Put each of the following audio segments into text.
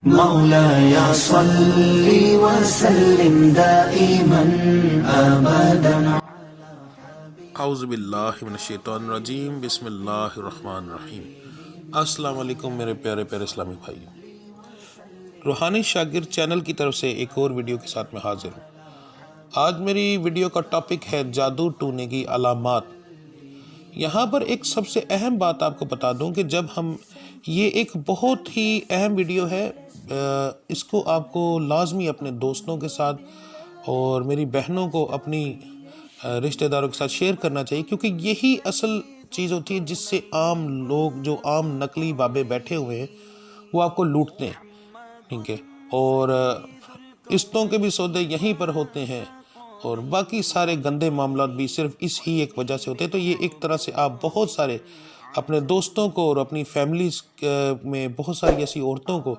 مولاي صل وسلم دائما ابدا. اعوذ باللہ من الشیطان الرجیم، بسم اللہ الرحمن الرحیم۔ السلام علیکم میرے پیارے اسلامی بھائی، روحانی شاگرد چینل کی طرف سے ایک اور ویڈیو کے ساتھ میں حاضر ہوں۔ آج میری ویڈیو کا ٹاپک ہے جادو ٹونے کی علامات۔ یہاں پر ایک سب سے اہم بات آپ کو بتا دوں کہ جب ہم یہ ایک بہت ہی اہم ویڈیو ہے، اس کو آپ کو لازمی اپنے دوستوں کے ساتھ اور میری بہنوں کو اپنی رشتہ داروں کے ساتھ شیئر کرنا چاہیے، کیونکہ یہی اصل چیز ہوتی ہے جس سے عام لوگ جو عام نقلی بابے بیٹھے ہوئے ہیں وہ آپ کو لوٹتے ہیں، ٹھیک ہے، اور قسطوں کے بھی سودے یہیں پر ہوتے ہیں اور باقی سارے گندے معاملات بھی صرف اس ہی ایک وجہ سے ہوتے ہیں۔ تو یہ ایک طرح سے آپ بہت سارے اپنے دوستوں کو اور اپنی فیملیز میں بہت ساری ایسی عورتوں کو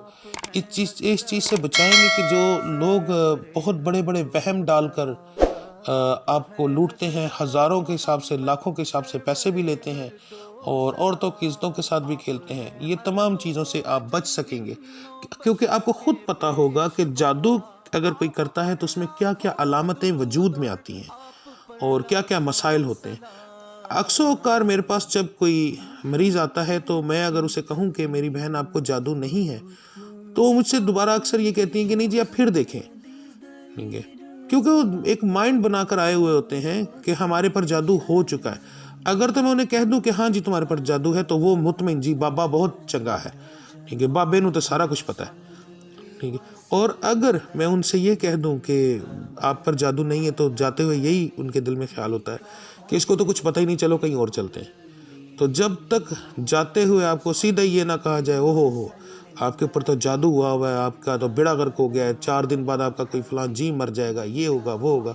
اس چیز سے بچائیں گے کہ جو لوگ بہت بڑے بڑے وہم ڈال کر آپ کو لوٹتے ہیں، ہزاروں کے حساب سے، لاکھوں کے حساب سے پیسے بھی لیتے ہیں اور عورتوں کی عزتوں کے ساتھ بھی کھیلتے ہیں۔ یہ تمام چیزوں سے آپ بچ سکیں گے، کیونکہ آپ کو خود پتہ ہوگا کہ جادو اگر کوئی کرتا ہے تو اس میں کیا کیا علامتیں وجود میں آتی ہیں اور کیا کیا مسائل ہوتے ہیں۔ اکثر اوقات میرے پاس جب کوئی مریض آتا ہے تو میں اگر اسے کہوں کہ میری بہن آپ کو جادو نہیں ہے، تو وہ مجھ سے دوبارہ اکثر یہ کہتی ہیں کہ نہیں جی آپ پھر دیکھیں، ٹھیک ہے، کیونکہ وہ ایک مائنڈ بنا کر آئے ہوئے ہوتے ہیں کہ ہمارے پر جادو ہو چکا ہے۔ اگر تو میں انہیں کہہ دوں کہ ہاں جی تمہارے پر جادو ہے تو وہ مطمئن، جی بابا بہت چنگا ہے، ٹھیک ہے، بابے نو تو سارا کچھ پتہ ہے، ٹھیک ہے۔ اور اگر میں ان سے یہ کہہ دوں کہ آپ پر جادو نہیں ہے تو جاتے ہوئے یہی ان کے دل میں خیال ہوتا ہے کہ اس کو تو کچھ پتہ ہی نہیں، چلو کہیں اور چلتے ہیں۔ تو جب تک جاتے ہوئے آپ کو سیدھا یہ نہ کہا جائے او ہو آپ کے اوپر تو جادو ہوا ہوا ہے، آپ کا تو بیڑا غرق ہو گیا ہے، 4 دن بعد آپ کا کوئی فلاں جی مر جائے گا، یہ ہوگا وہ ہوگا،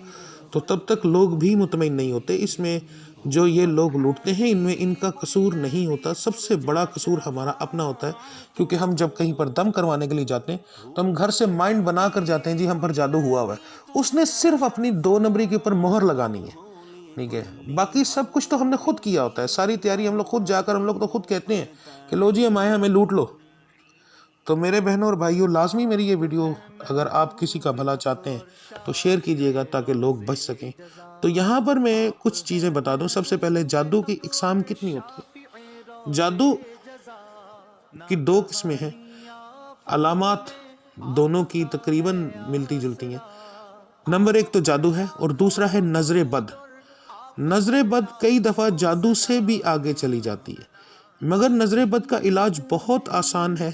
تو تب تک لوگ بھی مطمئن نہیں ہوتے۔ اس میں جو یہ لوگ لوٹتے ہیں ان میں ان کا قصور نہیں ہوتا، سب سے بڑا قصور ہمارا اپنا ہوتا ہے، کیونکہ ہم جب کہیں پر دم کروانے کے لیے جاتے ہیں تو ہم گھر سے مائنڈ بنا کر جاتے ہیں جی ہم پر جادو ہوا ہوا ہے۔ اس نے صرف اپنی 2 نمبری کے اوپر مہر لگانی ہے، ٹھیک ہے، باقی سب کچھ تو ہم نے خود کیا ہوتا ہے، ساری تیاری ہم لوگ خود جا کر ہم لوگ تو خود کہتے ہیں کہ لو جی ہم آئے ہمیں لوٹ لو۔ تو میرے بہنوں اور بھائیوں، لازمی میری یہ ویڈیو اگر آپ کسی کا بھلا چاہتے ہیں تو شیئر کیجئے گا تاکہ لوگ بچ سکیں۔ تو یہاں پر میں کچھ چیزیں بتا دوں۔ سب سے پہلے جادو کی اقسام کتنی ہوتی ہے؟ جادو کی 2 قسمیں ہیں، علامات دونوں کی تقریباً ملتی جلتی ہیں۔ نمبر 1 تو جادو ہے اور دوسرا ہے نظر بد۔ نظر بد کئی دفعہ جادو سے بھی آگے چلی جاتی ہے، مگر نظر بد کا علاج بہت آسان ہے۔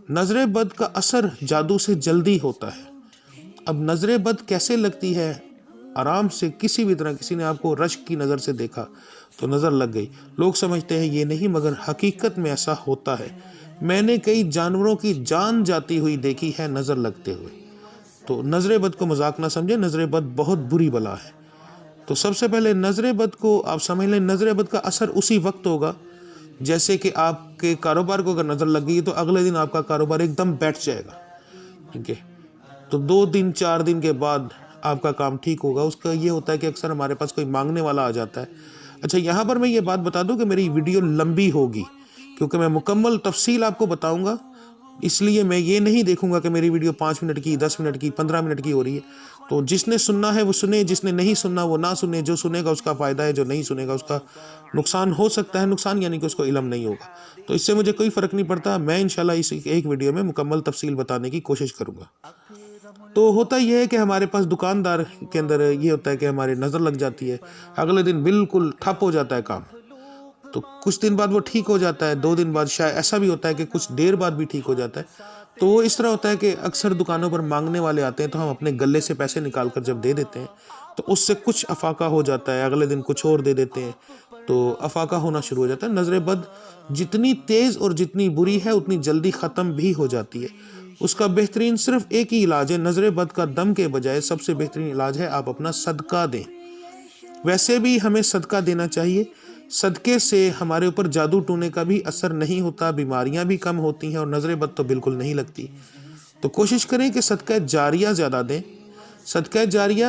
نظر بد کا اثر جادو سے جلدی ہوتا ہے۔ اب نظر بد کیسے لگتی ہے؟ آرام سے کسی بھی طرح، کسی نے آپ کو رشک کی نظر سے دیکھا تو نظر لگ گئی۔ لوگ سمجھتے ہیں یہ نہیں، مگر حقیقت میں ایسا ہوتا ہے۔ میں نے کئی جانوروں کی جان جاتی ہوئی دیکھی ہے نظر لگتے ہوئے۔ تو نظر بد کو مذاق نہ سمجھے، نظر بد بہت بری بلا ہے۔ تو سب سے پہلے نظر بد کو آپ سمجھ لیں، نظر بد کا اثر اسی وقت ہوگا جیسے کہ آپ کے کاروبار کو اگر نظر لگ گئی تو اگلے دن آپ کا کاروبار ایک دم بیٹھ جائے گا، ٹھیک ہے، تو 2 دن 4 دن کے بعد آپ کا کام ٹھیک ہوگا۔ اس کا یہ ہوتا ہے کہ اکثر ہمارے پاس کوئی مانگنے والا آ جاتا ہے۔ اچھا یہاں پر میں یہ بات بتا دوں کہ میری ویڈیو لمبی ہوگی کیونکہ میں مکمل تفصیل آپ کو بتاؤں گا، اس لیے میں یہ نہیں دیکھوں گا کہ میری ویڈیو 5 منٹ کی، 10 منٹ کی، 15 منٹ کی ہو رہی ہے۔ تو جس نے سننا ہے وہ سنے، جس نے نہیں سننا وہ نہ سنے، جو سنے گا اس کا فائدہ ہے، جو نہیں سنے گا اس کا نقصان ہو سکتا ہے۔ نقصان یعنی کہ اس کو علم نہیں ہوگا، تو اس سے مجھے کوئی فرق نہیں پڑتا۔ میں انشاءاللہ اس ایک ویڈیو میں مکمل تفصیل بتانے کی کوشش کروں گا۔ تو ہوتا یہ ہے کہ ہمارے پاس دکاندار کے اندر یہ ہوتا ہے کہ ہماری نظر لگ جاتی ہے، اگلے دن بالکل ٹھپ ہو جاتا ہے کام، تو کچھ دن بعد وہ ٹھیک ہو جاتا ہے، 2 دن بعد شاید ایسا بھی ہوتا ہے کہ کچھ دیر بعد بھی ٹھیک ہو جاتا ہے۔ تو وہ اس طرح ہوتا ہے کہ اکثر دکانوں پر مانگنے والے آتے ہیں تو ہم اپنے گلے سے پیسے نکال کر جب دے دیتے ہیں تو اس سے کچھ افاقہ ہو جاتا ہے، اگلے دن کچھ اور دے دیتے ہیں تو افاقہ ہونا شروع ہو جاتا ہے۔ نظر بد جتنی تیز اور جتنی بری ہے اتنی جلدی ختم بھی ہو جاتی ہے۔ اس کا بہترین صرف ایک ہی علاج ہے، نظر بد کا دم کے بجائے سب سے بہترین علاج ہے آپ اپنا صدقہ دیں۔ ویسے بھی ہمیں صدقہ دینا چاہیے، صدقے سے ہمارے اوپر جادو ٹونے کا بھی اثر نہیں ہوتا، بیماریاں بھی کم ہوتی ہیں اور نظر بد تو بالکل نہیں لگتی۔ تو کوشش کریں کہ صدقہ جاریہ زیادہ دیں۔ صدقہ جاریہ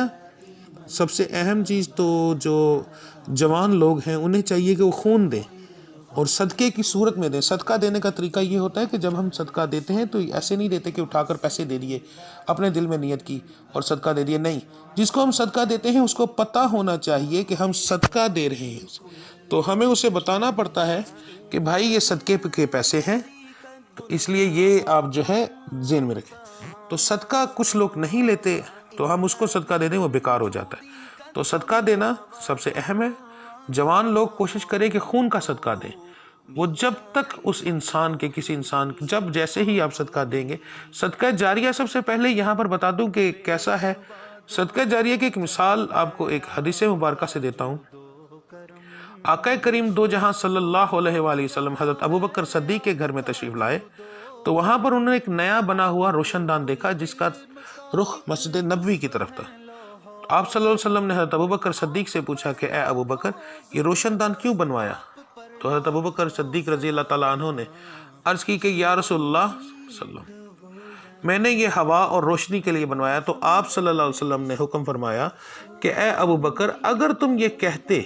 سب سے اہم چیز تو جو جوان لوگ ہیں انہیں چاہیے کہ وہ خون دیں، اور صدقے کی صورت میں دیں۔ صدقہ دینے کا طریقہ یہ ہوتا ہے کہ جب ہم صدقہ دیتے ہیں تو ایسے نہیں دیتے کہ اٹھا کر پیسے دے دیے، اپنے دل میں نیت کی اور صدقہ دے دیے، نہیں، جس کو ہم صدقہ دیتے ہیں اس کو پتہ ہونا چاہیے کہ ہم صدقہ دے رہے ہیں، تو ہمیں اسے بتانا پڑتا ہے کہ بھائی یہ صدقے کے پیسے ہیں، تو اس لیے یہ آپ جو ہے ذہن میں رکھیں۔ تو صدقہ کچھ لوگ نہیں لیتے تو ہم اس کو صدقہ دے دیں، وہ بیکار ہو جاتا ہے۔ تو صدقہ دینا سب سے اہم ہے۔ جوان لوگ کوشش کریں کہ خون کا صدقہ دیں، وہ جب تک اس انسان کے کسی انسان جب جیسے ہی آپ صدقہ دیں گے۔ صدقہ جاریہ سب سے پہلے یہاں پر بتا دوں کہ کیسا ہے۔ صدقہ جاریہ کی ایک مثال آپ کو ایک حدیث مبارکہ سے دیتا ہوں۔ آقا کریم دو جہاں صلی اللہ علیہ وآلہ وسلم حضرت ابوبکر صدیق کے گھر میں تشریف لائے تو وہاں پر انہوں نے ایک نیا بنا ہوا روشن دان دیکھا جس کا رخ مسجد نبوی کی طرف تھا۔ آپ صلی اللہ علیہ وسلم نے حضرت ابوبکر صدیق سے پوچھا کہ اے ابوبکر یہ روشن دان کیوں بنوایا؟ تو حضرت ابوبکر صدیق رضی اللہ تعالیٰ عنہ نے عرض کی کہ یا رسول اللہ صلی اللہ علیہ وسلم، میں نے یہ ہوا اور روشنی کے لیے بنوایا۔ تو آپ صلی اللہ علیہ وسلم نے حکم فرمایا کہ اے ابوبکر اگر تم یہ کہتے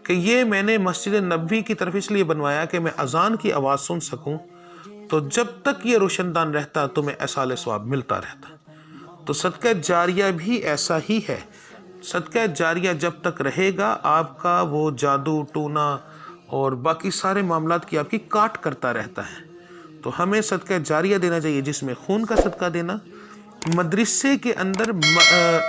کہ یہ میں نے مسجد نبوی کی طرف اس لیے بنوایا کہ میں اذان کی آواز سن سکوں، تو جب تک یہ روشن دان رہتا تمہیں ایصال ثواب ملتا رہتا۔ تو صدقہ جاریہ بھی ایسا ہی ہے۔ صدقہ جاریہ جب تک رہے گا آپ کا وہ جادو ٹونا اور باقی سارے معاملات کی آپ کی کاٹ کرتا رہتا ہے۔ تو ہمیں صدقہ جاریہ دینا چاہیے جس میں خون کا صدقہ دینا، مدرسے کے اندر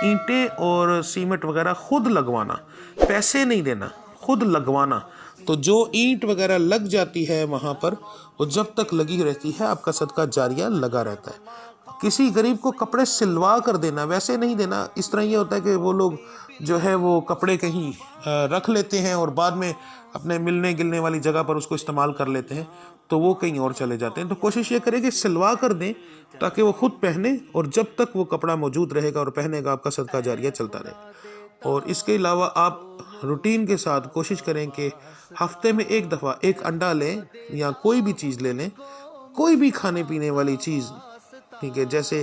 اینٹیں اور سیمنٹ وغیرہ خود لگوانا، پیسے نہیں دینا، خود لگوانا۔ تو جو اینٹ وغیرہ لگ جاتی ہے وہاں پر وہ جب تک لگی رہتی ہے آپ کا صدقہ جاریہ لگا رہتا ہے۔ کسی غریب کو کپڑے سلوا کر دینا، ویسے نہیں دینا۔ اس طرح یہ ہوتا ہے کہ وہ لوگ جو ہے وہ کپڑے کہیں رکھ لیتے ہیں اور بعد میں اپنے ملنے گلنے والی جگہ پر اس کو استعمال کر لیتے ہیں تو وہ کہیں اور چلے جاتے ہیں۔ تو کوشش یہ کریں کہ سلوا کر دیں تاکہ وہ خود پہنے، اور جب تک وہ کپڑا موجود رہے گا اور پہنے گا آپ کا صدقہ جاریہ چلتا رہے گا۔ اور اس کے علاوہ آپ روٹین کے ساتھ کوشش کریں کہ ہفتے میں ایک دفعہ ایک انڈا لیں یا کوئی بھی چیز لے لیں، کوئی بھی کھانے پینے والی چیز، ٹھیک ہے، جیسے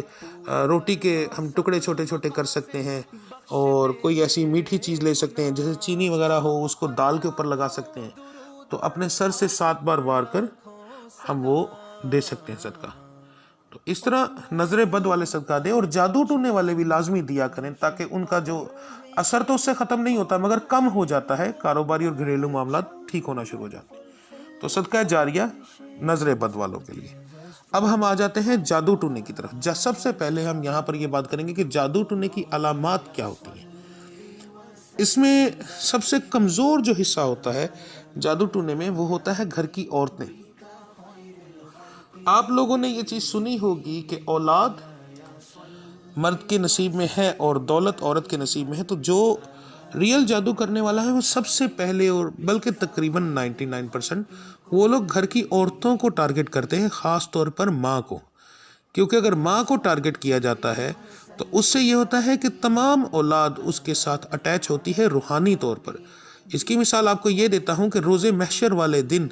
روٹی کے ہم ٹکڑے چھوٹے چھوٹے کر سکتے ہیں، اور کوئی ایسی میٹھی چیز لے سکتے ہیں جیسے چینی وغیرہ ہو، اس کو دال کے اوپر لگا سکتے ہیں، تو اپنے سر سے 7 بار وار کر ہم وہ دے سکتے ہیں صدقہ۔ تو اس طرح نظر بد والے صدقہ دیں، اور جادو ٹونے والے بھی لازمی دیا کریں تاکہ ان کا جو اثر تو اس سے ختم نہیں ہوتا مگر کم ہو جاتا ہے، کاروباری اور گھریلو معاملات ٹھیک ہونا شروع ہو جاتے ہیں۔ تو صدقہ جاریہ نظر بد والوں کے لیے۔ اب ہم آ جاتے ہیں جادو ٹونے کی طرف۔ سب سے پہلے ہم یہاں پر یہ بات کریں گے کہ جادو ٹونے کی علامات کیا ہوتی ہیں۔ اس میں سب سے کمزور جو حصہ ہوتا ہے جادو ٹونے میں وہ ہوتا ہے گھر کی عورتیں۔ آپ لوگوں نے یہ چیز سنی ہوگی کہ اولاد مرد کے نصیب میں ہے اور دولت عورت کے نصیب میں ہے، تو جو ریئل جادو کرنے والا ہے وہ سب سے پہلے، اور بلکہ تقریباً 99% وہ لوگ گھر کی عورتوں کو ٹارگٹ کرتے ہیں، خاص طور پر ماں کو، کیونکہ اگر ماں کو ٹارگٹ کیا جاتا ہے تو اس سے یہ ہوتا ہے کہ تمام اولاد اس کے ساتھ اٹیچ ہوتی ہے روحانی طور پر۔ اس کی مثال آپ کو یہ دیتا ہوں کہ روز محشر والے دن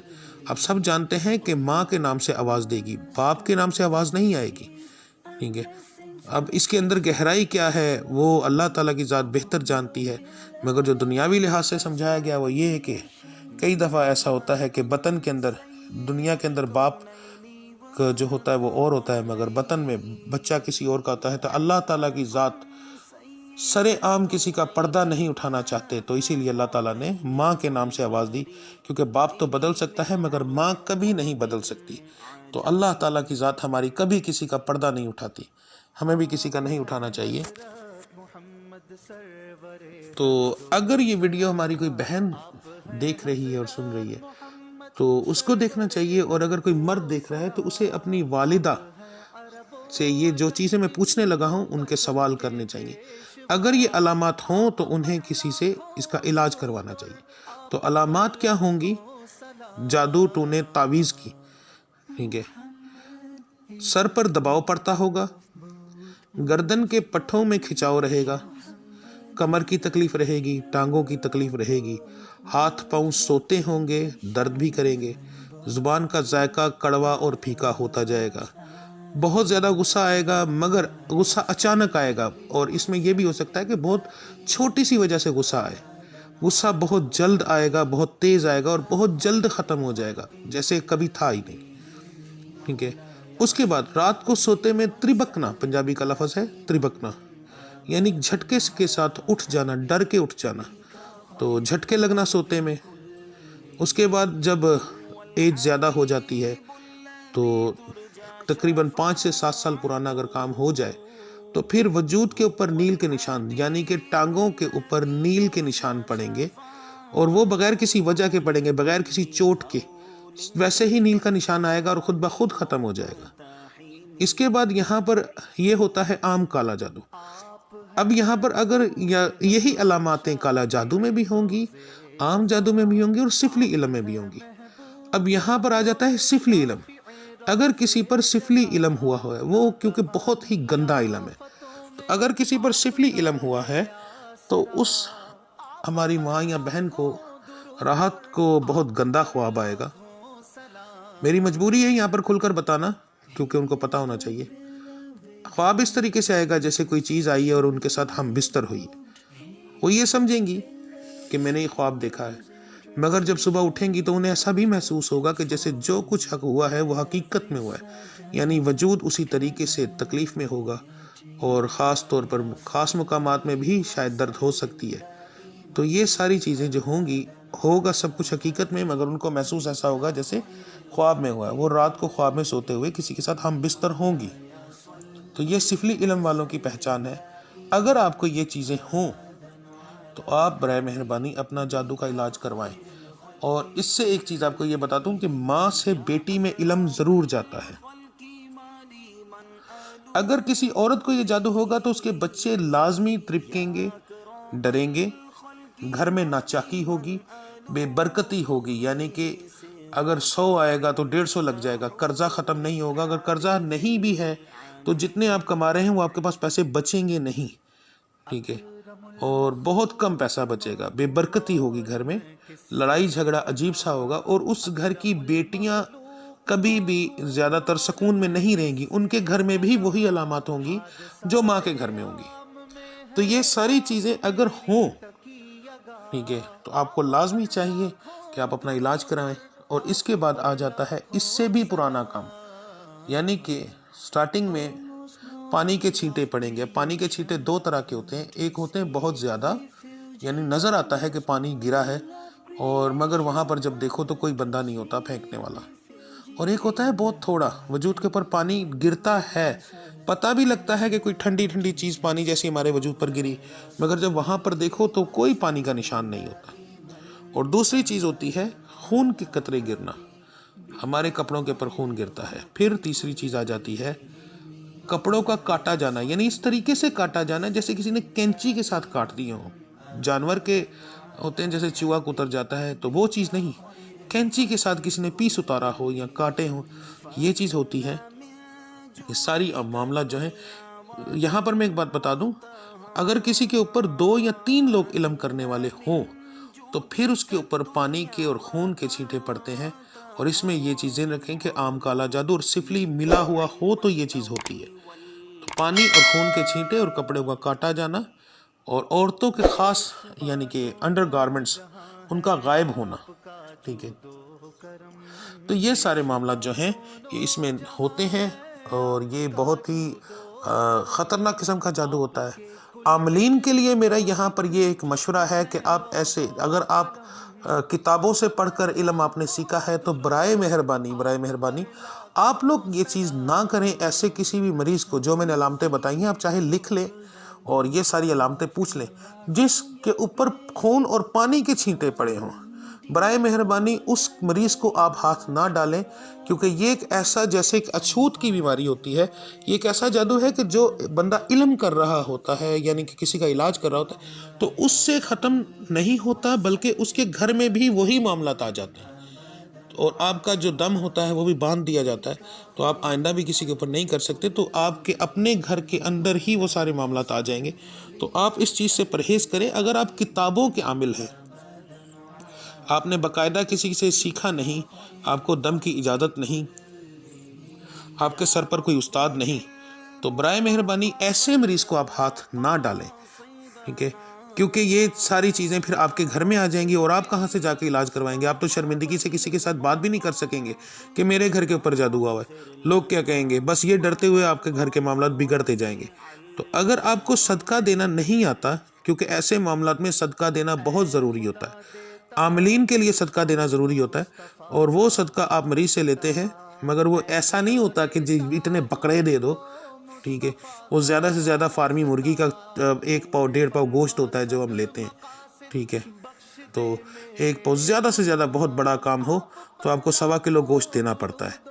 آپ سب جانتے ہیں کہ ماں کے نام سے آواز دے گی، باپ کے نام سے آواز نہیں آئے گی، ٹھیک ہے۔ اب اس کے اندر گہرائی کیا ہے وہ اللہ تعالیٰ کی ذات بہتر جانتی ہے، مگر جو دنیاوی لحاظ سے سمجھایا گیا وہ یہ ہے کہ کئی دفعہ ایسا ہوتا ہے کہ بطن کے اندر، دنیا کے اندر باپ کا جو ہوتا ہے وہ اور ہوتا ہے مگر بطن میں بچہ کسی اور کا ہوتا ہے۔ تو اللہ تعالیٰ کی ذات سر عام کسی کا پردہ نہیں اٹھانا چاہتے، تو اسی لیے اللہ تعالیٰ نے ماں کے نام سے آواز دی، کیونکہ باپ تو بدل سکتا ہے مگر ماں کبھی نہیں بدل سکتی۔ تو اللہ تعالیٰ کی ذات ہماری کبھی کسی کا پردہ نہیں اٹھاتی، ہمیں بھی کسی کا نہیں اٹھانا چاہیے۔ تو اگر یہ ویڈیو ہماری کوئی بہن دیکھ رہی ہے اور سن رہی ہے تو اس کو دیکھنا چاہیے، اور اگر کوئی مرد دیکھ رہا ہے تو اسے اپنی والدہ سے یہ جو چیزیں میں پوچھنے لگا ہوں ان کے سوال کرنے چاہیے۔ اگر یہ علامات ہوں تو انہیں کسی سے اس کا علاج کروانا چاہیے۔ تو علامات کیا ہوں گی جادو ٹونے تعویذ کی؟ ٹھیک ہے، سر پر دباؤ پڑتا ہوگا، گردن کے پٹھوں میں کھچاؤ رہے گا، کمر کی تکلیف رہے گی، ٹانگوں کی تکلیف رہے گی، ہاتھ پاؤں سوتے ہوں گے، درد بھی کریں گے، زبان کا ذائقہ کڑوا اور پھیکا ہوتا جائے گا، بہت زیادہ غصہ آئے گا مگر غصہ اچانک آئے گا، اور اس میں یہ بھی ہو سکتا ہے کہ بہت چھوٹی سی وجہ سے غصہ آئے، غصہ بہت جلد آئے گا، بہت تیز آئے گا اور بہت جلد ختم ہو جائے گا جیسے کبھی تھا ہی نہیں، ٹھیک ہے۔ اس کے بعد رات کو سوتے میں تربکنا، پنجابی کا لفظ ہے تربکنا، یعنی جھٹکے کے ساتھ اٹھ جانا، ڈر کے اٹھ جانا، تو جھٹکے لگنا سوتے میں۔ اس کے بعد جب ایج زیادہ ہو جاتی ہے تو تقریباً 5 سے 7 سال پرانا اگر کام ہو جائے تو پھر وجود کے اوپر نیل کے نشان، یعنی کہ ٹانگوں کے اوپر نیل کے نشان پڑیں گے، اور وہ بغیر کسی وجہ کے پڑیں گے، بغیر کسی چوٹ کے، ویسے ہی نیل کا نشان آئے گا اور خود بخود ختم ہو جائے گا۔ اس کے بعد یہاں پر یہ ہوتا ہے عام کالا جادو۔ اب یہاں پر اگر یہی علاماتیں کالا جادو میں بھی ہوں گی، عام جادو میں بھی ہوں گی اور سفلی علم میں بھی ہوں گی۔ اب یہاں پر آ جاتا ہے سفلی علم۔ اگر کسی پر سفلی علم ہوا ہے، وہ کیونکہ بہت ہی گندا علم ہے، تو اگر کسی پر سفلی علم ہوا ہے تو اس ہماری ماں یا بہن کو راحت کو بہت گندا خواب آئے گا۔ میری مجبوری ہے یہاں پر کھل کر بتانا کیونکہ ان کو پتہ ہونا چاہیے۔ خواب اس طریقے سے آئے گا جیسے کوئی چیز آئی ہے اور ان کے ساتھ ہم بستر ہوئی، وہ یہ سمجھیں گی کہ میں نے یہ خواب دیکھا ہے، مگر جب صبح اٹھیں گی تو انہیں ایسا بھی محسوس ہوگا کہ جیسے جو کچھ ہوا ہے وہ حقیقت میں ہوا ہے، یعنی وجود اسی طریقے سے تکلیف میں ہوگا، اور خاص طور پر خاص مقامات میں بھی شاید درد ہو سکتی ہے۔ تو یہ ساری چیزیں جو ہوں گی، ہوگا سب کچھ حقیقت میں، مگر ان کو محسوس ایسا ہوگا جیسے خواب میں ہوا ہے، وہ رات کو خواب میں سوتے ہوئے کسی کے ساتھ ہم بستر ہوں گی۔ تو یہ سفلی علم والوں کی پہچان ہے۔ اگر آپ کو یہ چیزیں ہوں تو آپ برائے مہربانی اپنا جادو کا علاج کروائیں۔ اور اس سے ایک چیز آپ کو یہ بتاتا ہوں کہ ماں سے بیٹی میں علم ضرور جاتا ہے۔ اگر کسی عورت کو یہ جادو ہوگا تو اس کے بچے لازمی تربکیں گے، ڈریں گے، گھر میں ناچاکی ہوگی، بے برکتی ہوگی، یعنی کہ اگر 100 آئے گا تو 150 لگ جائے گا، قرضہ ختم نہیں ہوگا، اگر قرضہ نہیں بھی ہے تو جتنے آپ کما رہے ہیں وہ آپ کے پاس پیسے بچیں گے نہیں، ٹھیک ہے، اور بہت کم پیسہ بچے گا، بے برکتی ہوگی گھر میں، لڑائی جھگڑا عجیب سا ہوگا، اور اس گھر کی بیٹیاں کبھی بھی زیادہ تر سکون میں نہیں رہیں گی، ان کے گھر میں بھی وہی علامات ہوں گی جو ماں کے گھر میں ہوں گی۔ تو یہ ساری چیزیں اگر ہوں، ٹھیک ہے، تو آپ کو لازمی چاہیے کہ آپ اپنا علاج کرائیں۔ اور اس کے بعد آ جاتا ہے اس سے بھی پرانا کام، یعنی کہ سٹارٹنگ میں پانی کے چھینٹے پڑیں گے۔ پانی کے چھینٹے 2 طرح کے ہوتے ہیں، ایک ہوتے ہیں بہت زیادہ، یعنی نظر آتا ہے کہ پانی گرا ہے اور مگر وہاں پر جب دیکھو تو کوئی بندہ نہیں ہوتا پھینکنے والا، اور ایک ہوتا ہے بہت تھوڑا، وجود کے اوپر پانی گرتا ہے، پتہ بھی لگتا ہے کہ کوئی ٹھنڈی ٹھنڈی چیز پانی جیسی ہمارے وجود پر گری، مگر جب وہاں پر دیکھو تو کوئی پانی کا نشان نہیں ہوتا۔ اور دوسری چیز ہوتی ہے خون کے قطرے گرنا، ہمارے کپڑوں کے اوپر خون گرتا ہے۔ پھر تیسری چیز آ جاتی ہے کپڑوں کا کاٹا جانا، یعنی اس طریقے سے کاٹا جانا جیسے کسی نے کینچی کے ساتھ کاٹ دیے ہوں۔ جانور کے ہوتے ہیں جیسے چوہا کتر جاتا ہے، تو وہ چیز نہیں، کینچی کے ساتھ کسی نے پیس اتارا ہو یا کاٹے ہوں، یہ چیز ہوتی ہے۔ یہ ساری معاملات جو ہیں، یہاں پر میں ایک بات بتا دوں، اگر کسی کے اوپر 2 یا 3 لوگ علم کرنے والے ہوں تو پھر اس کے اوپر پانی کے اور خون کے چھینٹے پڑتے ہیں، اور اس میں یہ چیزیں رکھیں کہ عام کالا جادو اور سفلی ملا ہوا ہو تو یہ چیز ہوتی ہے۔ تو پانی اور خون کے چھینٹے اور کپڑے کا کاٹا جانا، اور عورتوں کے خاص یعنی کہ انڈر گارمنٹس ان کا غائب ہونا، ٹھیک ہے۔ تو یہ سارے معاملات جو ہیں یہ اس میں ہوتے ہیں، اور یہ بہت ہی خطرناک قسم کا جادو ہوتا ہے۔ عاملین کے لیے میرا یہاں پر یہ ایک مشورہ ہے کہ آپ ایسے، اگر آپ کتابوں سے پڑھ کر علم آپ نے سیکھا ہے تو برائے مہربانی آپ لوگ یہ چیز نہ کریں۔ ایسے کسی بھی مریض کو جو میں نے علامتیں بتائی ہیں آپ چاہے لکھ لیں اور یہ ساری علامتیں پوچھ لیں، جس کے اوپر خون اور پانی کے چھینٹے پڑے ہوں، برائے مہربانی اس مریض کو آپ ہاتھ نہ ڈالیں، کیونکہ یہ ایک ایسا جیسے ایک اچھوت کی بیماری ہوتی ہے، یہ ایک ایسا جادو ہے کہ جو بندہ علم کر رہا ہوتا ہے یعنی کہ کسی کا علاج کر رہا ہوتا ہے تو اس سے ختم نہیں ہوتا، بلکہ اس کے گھر میں بھی وہی معاملات آ جاتے ہیں، اور آپ کا جو دم ہوتا ہے وہ بھی باندھ دیا جاتا ہے، تو آپ آئندہ بھی کسی کے اوپر نہیں کر سکتے، تو آپ کے اپنے گھر کے اندر ہی وہ سارے معاملات آ جائیں گے۔ تو آپ اس چیز سے پرہیز کریں۔ اگر آپ کتابوں کے عامل ہیں، آپ نے باقاعدہ کسی سے سیکھا نہیں، آپ کو دم کی اجازت نہیں، آپ کے سر پر کوئی استاد نہیں، تو برائے مہربانی ایسے مریض کو آپ ہاتھ نہ ڈالیں، ٹھیک ہے۔ کیونکہ یہ ساری چیزیں پھر آپ کے گھر میں آ جائیں گی اور آپ کہاں سے جا کے علاج کروائیں گے؟ آپ تو شرمندگی سے کسی کے ساتھ بات بھی نہیں کر سکیں گے کہ میرے گھر کے اوپر جادو ہوا ہے، لوگ کیا کہیں گے، بس یہ ڈرتے ہوئے آپ کے گھر کے معاملات بگڑتے جائیں گے۔ تو اگر آپ کو صدقہ دینا نہیں آتا، کیونکہ ایسے معاملات میں صدقہ دینا بہت ضروری ہوتا ہے، عاملین کے لیے صدقہ دینا ضروری ہوتا ہے، اور وہ صدقہ آپ مریض سے لیتے ہیں، مگر وہ ایسا نہیں ہوتا کہ جی اتنے بکرے دے دو، ٹھیک ہے، وہ زیادہ سے زیادہ فارمی مرغی کا 1 پاؤ 1.5 پاؤ گوشت ہوتا ہے جو ہم لیتے ہیں، ٹھیک ہے، تو 1 پاؤ زیادہ سے زیادہ بہت بڑا کام ہو تو آپ کو 1.25 کلو گوشت دینا پڑتا ہے۔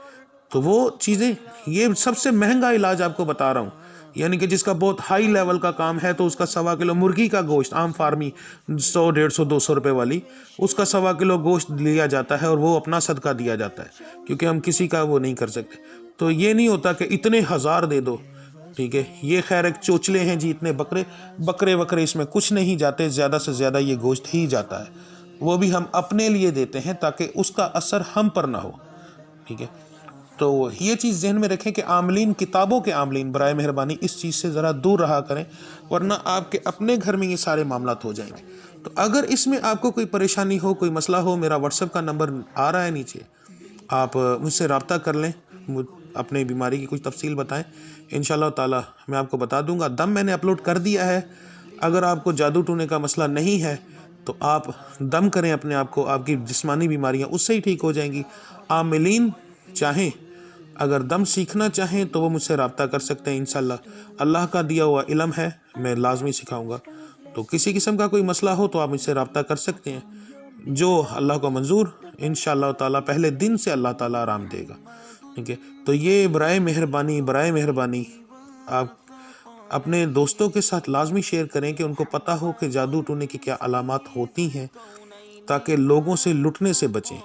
تو وہ چیزیں، یہ سب سے مہنگا علاج آپ کو بتا رہا ہوں، یعنی کہ جس کا بہت ہائی لیول کا کام ہے تو اس کا 1.25 کلو مرغی کا گوشت، عام فارمی 100 150 200 روپے والی، اس کا 1.25 کلو گوشت لیا جاتا ہے اور وہ اپنا صدقہ دیا جاتا ہے، کیونکہ ہم کسی کا وہ نہیں کر سکتے۔ تو یہ نہیں ہوتا کہ اتنے ہزار دے دو، ٹھیک ہے، یہ خیر ایک چوچلے ہیں جی، اتنے بکرے اس میں کچھ نہیں جاتے، زیادہ سے زیادہ یہ گوشت ہی جاتا ہے، وہ بھی ہم اپنے لیے دیتے ہیں تاکہ اس کا اثر ہم پر نہ ہو، ٹھیک ہے۔ تو یہ چیز ذہن میں رکھیں کہ عاملین، کتابوں کے عاملین برائے مہربانی اس چیز سے ذرا دور رہا کریں، ورنہ آپ کے اپنے گھر میں یہ سارے معاملات ہو جائیں گے۔ تو اگر اس میں آپ کو کوئی پریشانی ہو، کوئی مسئلہ ہو، میرا واٹس ایپ کا نمبر آ رہا ہے نیچے، آپ مجھ سے رابطہ کر لیں، اپنے بیماری کی کچھ تفصیل بتائیں، انشاءاللہ تعالی میں آپ کو بتا دوں گا۔ دم میں نے اپلوڈ کر دیا ہے، اگر آپ کو جادو ٹونے کا مسئلہ نہیں ہے تو آپ دم کریں اپنے آپ کو، آپ کی جسمانی بیماریاں اس سے ہی ٹھیک ہو جائیں گی۔ عاملین چاہیں اگر دم سیکھنا چاہیں تو وہ مجھ سے رابطہ کر سکتے ہیں، انشاءاللہ اللہ کا دیا ہوا علم ہے، میں لازمی سکھاؤں گا۔ تو کسی قسم کا کوئی مسئلہ ہو تو آپ مجھ سے رابطہ کر سکتے ہیں، جو اللہ کو منظور، انشاءاللہ تعالی پہلے دن سے اللہ تعالی آرام دے گا، ٹھیک ہے۔ تو یہ برائے مہربانی آپ اپنے دوستوں کے ساتھ لازمی شیئر کریں کہ ان کو پتہ ہو کہ جادو ٹونے کی کیا علامات ہوتی ہیں، تاکہ لوگوں سے لٹنے سے بچیں،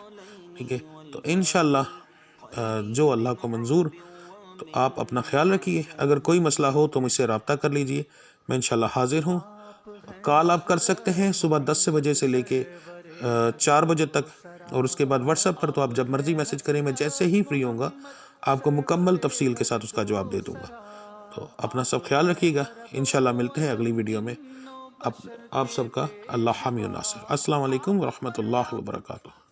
ٹھیک ہے۔ تو انشاءاللہ جو اللہ کو منظور، تو آپ اپنا خیال رکھیے، اگر کوئی مسئلہ ہو تو مجھ سے رابطہ کر لیجئے، میں انشاءاللہ حاضر ہوں۔ کال آپ کر سکتے ہیں صبح 10 بجے سے لے کے 4 بجے تک، اور اس کے بعد واٹس ایپ پر تو آپ جب مرضی میسج کریں، میں جیسے ہی فری ہوں گا آپ کو مکمل تفصیل کے ساتھ اس کا جواب دے دوں گا۔ تو اپنا سب خیال رکھیے گا، انشاءاللہ ملتے ہیں اگلی ویڈیو میں۔ آپ سب کا اللہ حامی و ناصر۔ السلام علیکم ورحمۃ اللہ وبرکاتہ۔